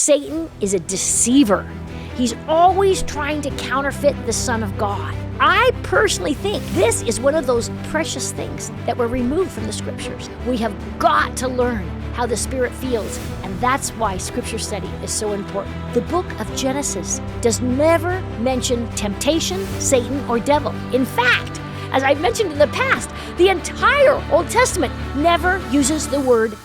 Satan is a deceiver. He's always trying to counterfeit the Son of God. I personally think this is one of those precious things that were removed from the Scriptures. We have got to learn how the Spirit feels, and that's why Scripture study is so important. The book of Genesis does never mention temptation, Satan, or devil. In fact, as I've mentioned in the past, the entire Old Testament never uses the word.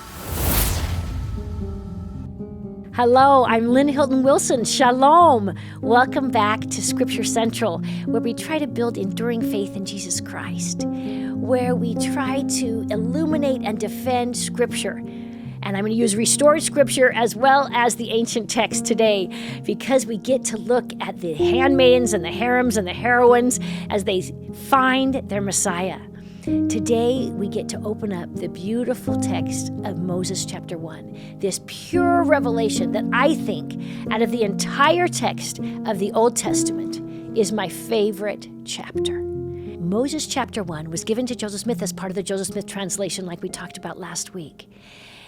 Hello, I'm Lynne Hilton Wilson. Shalom. Welcome back to Scripture Central, where we try to build enduring faith in Jesus Christ, where we try to illuminate and defend Scripture. And I'm going to use restored Scripture as well as the ancient text today, because we get to look at the handmaidens and the harems and the heroines as they find their Messiah. Today, we get to open up the beautiful text of Moses chapter 1, this pure revelation that I think, out of the entire text of the Old Testament, is my favorite chapter. Moses chapter 1 was given to Joseph Smith as part of the Joseph Smith translation, like we talked about last week.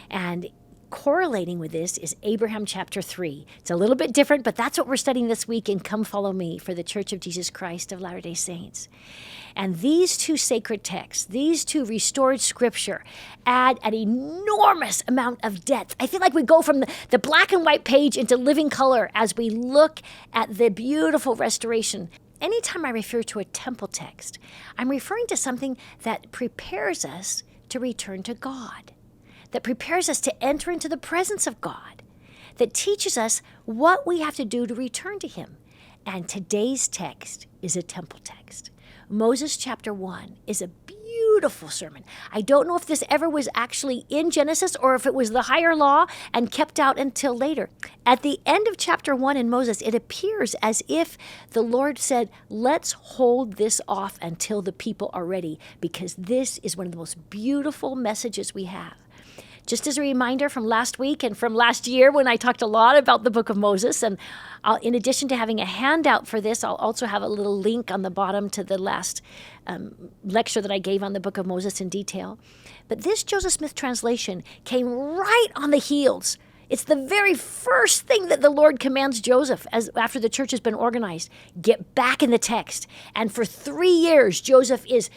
And correlating with this is Abraham chapter 3. It's a little bit different, but that's what we're studying this week in Come Follow Me for the Church of Jesus Christ of Latter-day Saints. And these two sacred texts, these two restored Scripture, add an enormous amount of depth. I feel like we go from the black and white page into living color as we look at the beautiful restoration. Anytime I refer to a temple text, I'm referring to something that prepares us to return to God, that prepares us to enter into the presence of God, that teaches us what we have to do to return to Him. And today's text is a temple text. Moses chapter 1 is a beautiful sermon. I don't know if this ever was actually in Genesis or if it was the higher law and kept out until later. At the end of chapter 1 in Moses, it appears as if the Lord said, let's hold this off until the people are ready, because this is one of the most beautiful messages we have. Just as a reminder from last week and from last year when I talked a lot about the book of Moses, and in addition to having a handout for this, I'll also have a little link on the bottom to the last lecture that I gave on the book of Moses in detail. But this Joseph Smith translation came right on the heels. It's the very first thing that the Lord commands Joseph after the church has been organized. Get back in the text. And for 3 years, Joseph is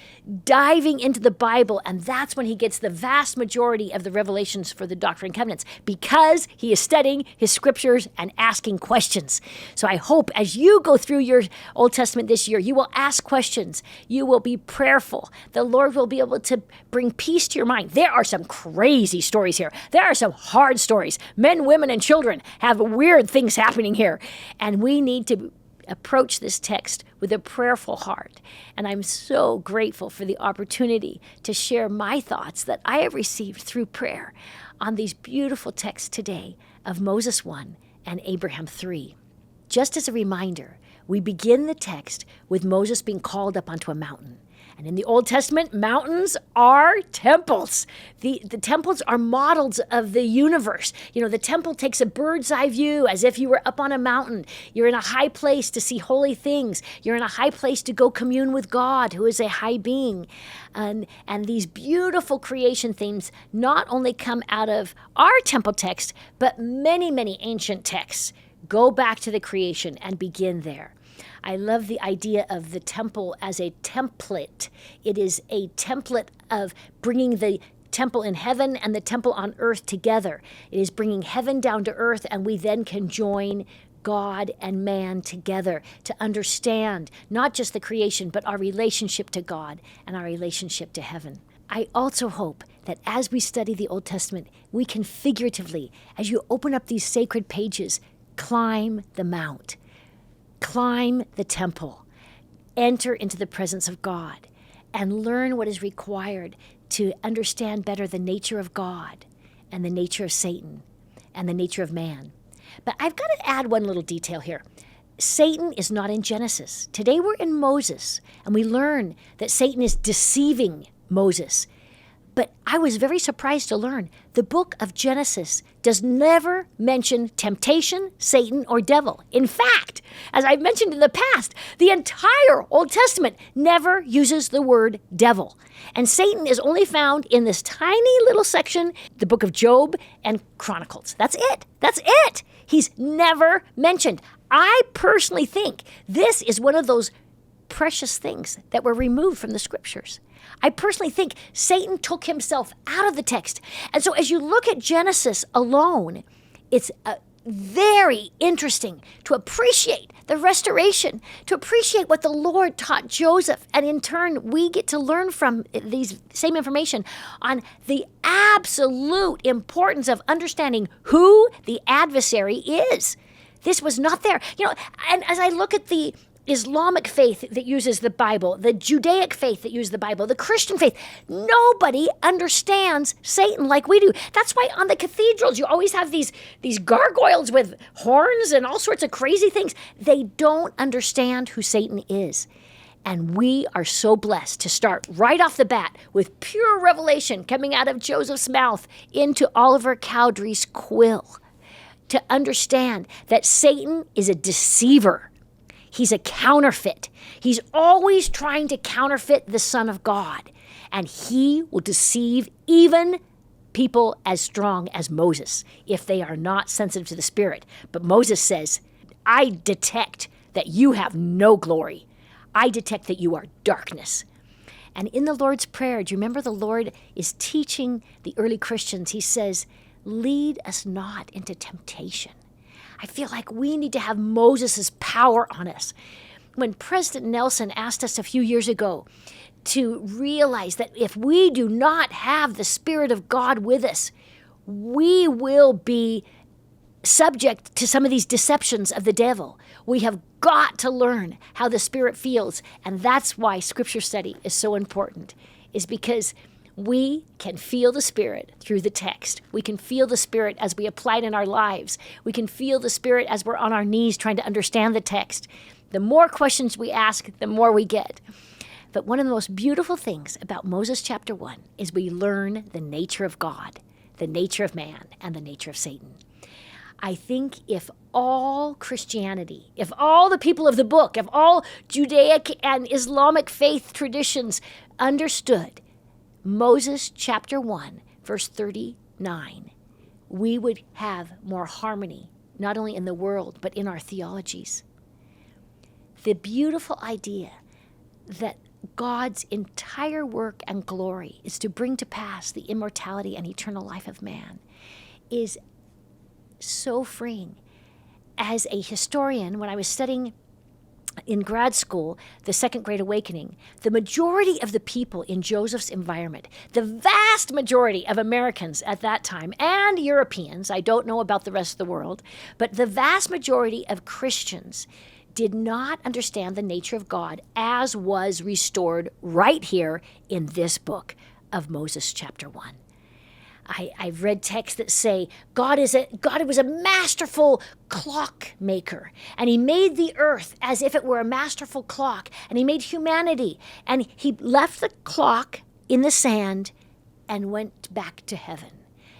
diving into the Bible, and that's when he gets the vast majority of the revelations for the Doctrine and Covenants, because he is studying his Scriptures and asking questions. So I hope as you go through your Old Testament this year, you will ask questions. You will be prayerful. The Lord will be able to bring peace to your mind. There are some crazy stories here. There are some hard stories. Men, women, and children have weird things happening here. And we need to approach this text with a prayerful heart. And I'm so grateful for the opportunity to share my thoughts that I have received through prayer on these beautiful texts today of Moses 1 and Abraham 3. Just as a reminder, we begin the text with Moses being called up onto a mountain. And in the Old Testament, mountains are temples. The temples are models of the universe. You know, the temple takes a bird's eye view as if you were up on a mountain. You're in a high place to see holy things. You're in a high place to go commune with God, who is a high being. And these beautiful creation themes not only come out of our temple text, but many, many ancient texts go back to the creation and begin there. I love the idea of the temple as a template. It is a template of bringing the temple in heaven and the temple on earth together. It is bringing heaven down to earth, and we then can join God and man together to understand not just the creation, but our relationship to God and our relationship to heaven. I also hope that as we study the Old Testament, we can figuratively, as you open up these sacred pages, climb the mount. Climb the temple, enter into the presence of God, and learn what is required to understand better the nature of God and the nature of Satan and the nature of man. But I've got to add one little detail here. Satan is not in Genesis. Today we're in Moses, and we learn that Satan is deceiving Moses. But I was very surprised to learn the book of Genesis does never mention temptation, Satan, or devil. In fact, as I've mentioned in the past, the entire Old Testament never uses the word devil. And Satan is only found in this tiny little section, the book of Job and Chronicles. That's it. That's it. He's never mentioned. I personally think this is one of those precious things that were removed from the scriptures. I personally think Satan took himself out of the text. And so as you look at Genesis alone, it's very interesting to appreciate the restoration, to appreciate what the Lord taught Joseph. And in turn, we get to learn from these same information on the absolute importance of understanding who the adversary is. This was not there. And as I look at the Islamic faith that uses the Bible, the Judaic faith that uses the Bible, the Christian faith, nobody understands Satan like we do. That's why on the cathedrals you always have these gargoyles with horns and all sorts of crazy things. They don't understand who Satan is. And we are so blessed to start right off the bat with pure revelation coming out of Joseph's mouth into Oliver Cowdery's quill, to understand that Satan is a deceiver. He's a counterfeit. He's always trying to counterfeit the Son of God. And he will deceive even people as strong as Moses if they are not sensitive to the Spirit. But Moses says, I detect that you have no glory. I detect that you are darkness. And in the Lord's Prayer, do you remember the Lord is teaching the early Christians? He says, lead us not into temptation. I feel like we need to have Moses' power on us. When President Nelson asked us a few years ago to realize that if we do not have the Spirit of God with us, we will be subject to some of these deceptions of the devil. We have got to learn how the Spirit feels. And that's why Scripture study is so important, is because we can feel the Spirit through the text. We can feel the Spirit as we apply it in our lives. We can feel the Spirit as we're on our knees trying to understand the text. The more questions we ask, the more we get. But one of the most beautiful things about Moses chapter 1 is we learn the nature of God, the nature of man, and the nature of Satan. I think if all Christianity, if all the people of the book, if all Judaic and Islamic faith traditions understood Moses chapter 1, verse 39, we would have more harmony, not only in the world, but in our theologies. The beautiful idea that God's entire work and glory is to bring to pass the immortality and eternal life of man is so freeing. As a historian, when I was studying in grad school, the Second Great Awakening, the majority of the people in Joseph's environment, the vast majority of Americans at that time, and Europeans, I don't know about the rest of the world, but the vast majority of Christians did not understand the nature of God as was restored right here in this book of Moses chapter 1. I've read texts that say God was a masterful clockmaker, and he made the earth as if it were a masterful clock, and he made humanity, and he left the clock in the sand and went back to heaven.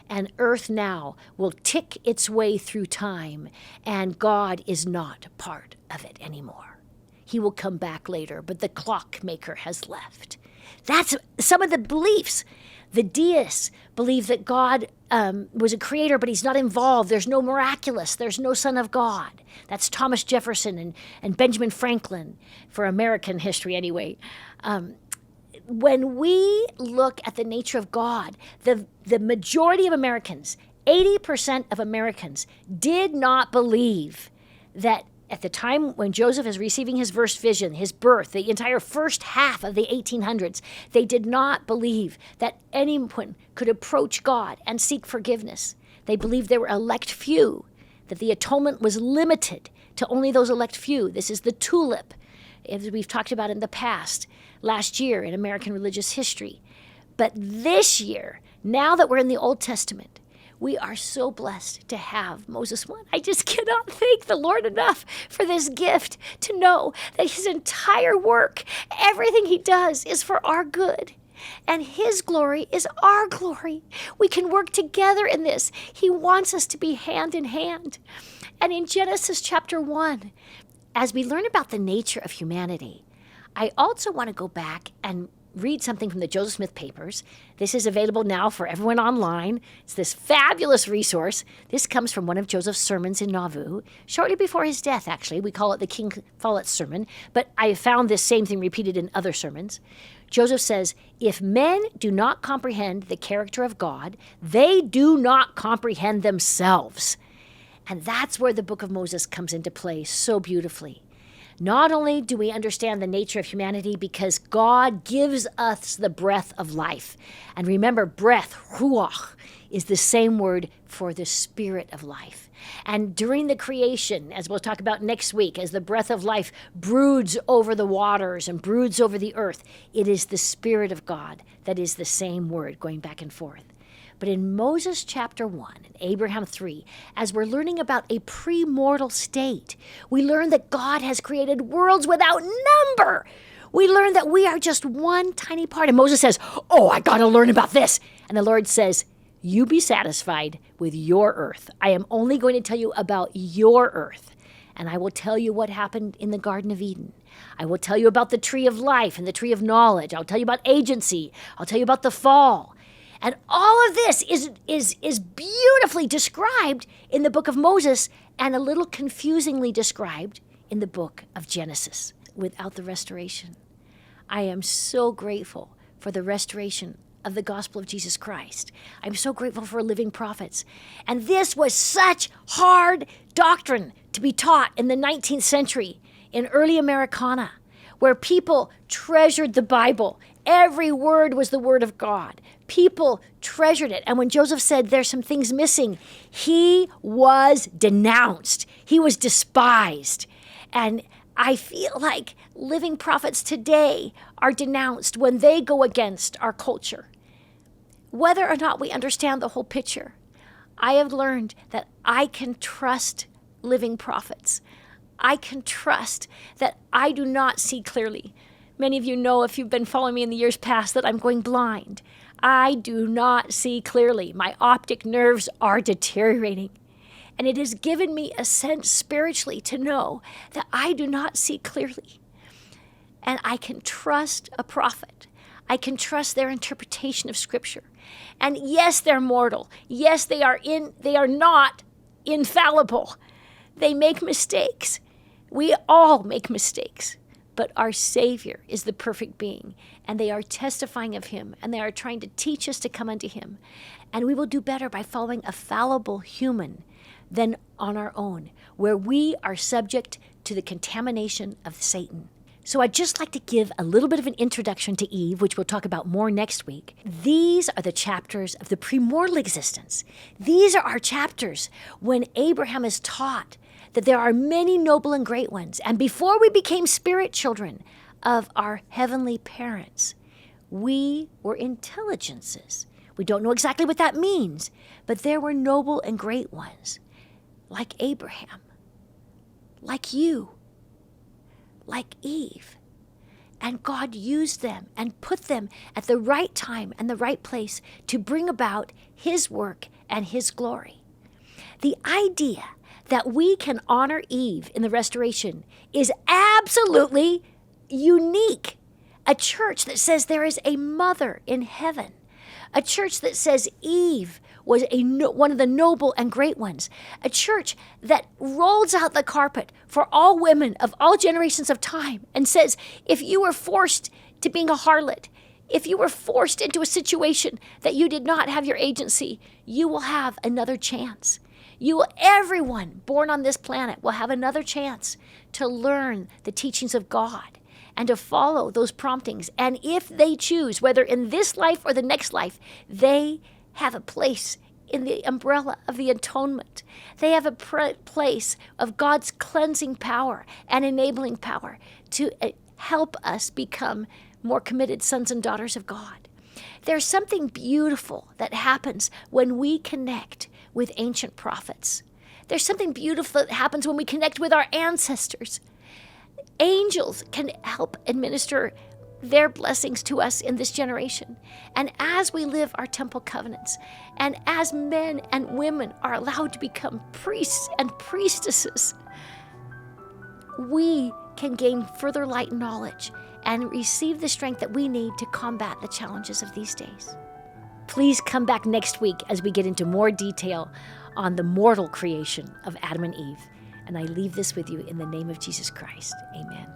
And earth now will tick its way through time, and God is not part of it anymore. He will come back later, but the clockmaker has left. That's some of the beliefs. The deists believe that God was a creator, but he's not involved. There's no miraculous. There's no Son of God. That's Thomas Jefferson and Benjamin Franklin, for American history anyway. When we look at the nature of God, the majority of Americans, 80% of Americans, did not believe that at the time when Joseph is receiving his first vision, his birth, the entire first half of the 1800s, they did not believe that anyone could approach God and seek forgiveness. They believed there were elect few, that the atonement was limited to only those elect few. This is the tulip, as we've talked about in the past, last year in American religious history. But this year, now that we're in the Old Testament, we are so blessed to have Moses 1. I just cannot thank the Lord enough for this gift to know that his entire work, everything he does, is for our good. And his glory is our glory. We can work together in this. He wants us to be hand in hand. And in Genesis chapter 1, as we learn about the nature of humanity, I also want to go back and read something from the Joseph Smith Papers. This is available now for everyone online. It's this fabulous resource. This comes from one of Joseph's sermons in Nauvoo, shortly before his death, actually. We call it the King Follett sermon, but I found this same thing repeated in other sermons. Joseph says, if men do not comprehend the character of God, they do not comprehend themselves. And that's where the book of Moses comes into play so beautifully. Not only do we understand the nature of humanity because God gives us the breath of life. And remember, breath, ruach, is the same word for the spirit of life. And during the creation, as we'll talk about next week, as the breath of life broods over the waters and broods over the earth, it is the Spirit of God that is the same word going back and forth. But in Moses chapter 1 and Abraham 3, as we're learning about a premortal state, we learn that God has created worlds without number. We learn that we are just one tiny part. And Moses says, oh, I got to learn about this. And the Lord says, you be satisfied with your earth. I am only going to tell you about your earth. And I will tell you what happened in the Garden of Eden. I will tell you about the tree of life and the tree of knowledge. I'll tell you about agency. I'll tell you about the fall. And all of this is beautifully described in the book of Moses and a little confusingly described in the book of Genesis without the restoration. I am so grateful for the restoration of the gospel of Jesus Christ. I'm so grateful for living prophets. And this was such hard doctrine to be taught in the 19th century in early Americana, where people treasured the Bible. Every word was the word of God. People treasured it. And when Joseph said there's some things missing, he was denounced. He was despised. And I feel like living prophets today are denounced when they go against our culture. Whether or not we understand the whole picture, I have learned that I can trust living prophets. I can trust that I do not see clearly. Many of you know, if you've been following me in the years past, that I'm going blind. I do not see clearly. My optic nerves are deteriorating. And it has given me a sense spiritually to know that I do not see clearly. And I can trust a prophet. I can trust their interpretation of Scripture. And yes, they're mortal. Yes, they are not infallible. They make mistakes. We all make mistakes. But our Savior is the perfect being, and they are testifying of him, and they are trying to teach us to come unto him. And we will do better by following a fallible human than on our own, where we are subject to the contamination of Satan. So I'd just like to give a little bit of an introduction to Eve, which we'll talk about more next week. These are the chapters of the premortal existence. These are our chapters when Abraham is taught that there are many noble and great ones. And before we became spirit children of our heavenly parents, we were intelligences. We don't know exactly what that means, but there were noble and great ones, like Abraham, like you, like Eve. And God used them and put them at the right time and the right place to bring about his work and his glory. The idea that we can honor Eve in the restoration is absolutely unique. A church that says there is a mother in heaven. A church that says Eve was one of the noble and great ones. A church that rolls out the carpet for all women of all generations of time and says, if you were forced to being a harlot, if you were forced into a situation that you did not have your agency, you will have another chance. Everyone born on this planet will have another chance to learn the teachings of God and to follow those promptings. And if they choose, whether in this life or the next life, they have a place in the umbrella of the atonement. They have a place of God's cleansing power and enabling power to help us become more committed sons and daughters of God. There's something beautiful that happens when we connect with ancient prophets. There's something beautiful that happens when we connect with our ancestors. Angels can help administer their blessings to us in this generation. And as we live our temple covenants, and as men and women are allowed to become priests and priestesses, we can gain further light and knowledge and receive the strength that we need to combat the challenges of these days. Please come back next week as we get into more detail on the mortal creation of Adam and Eve. And I leave this with you in the name of Jesus Christ. Amen.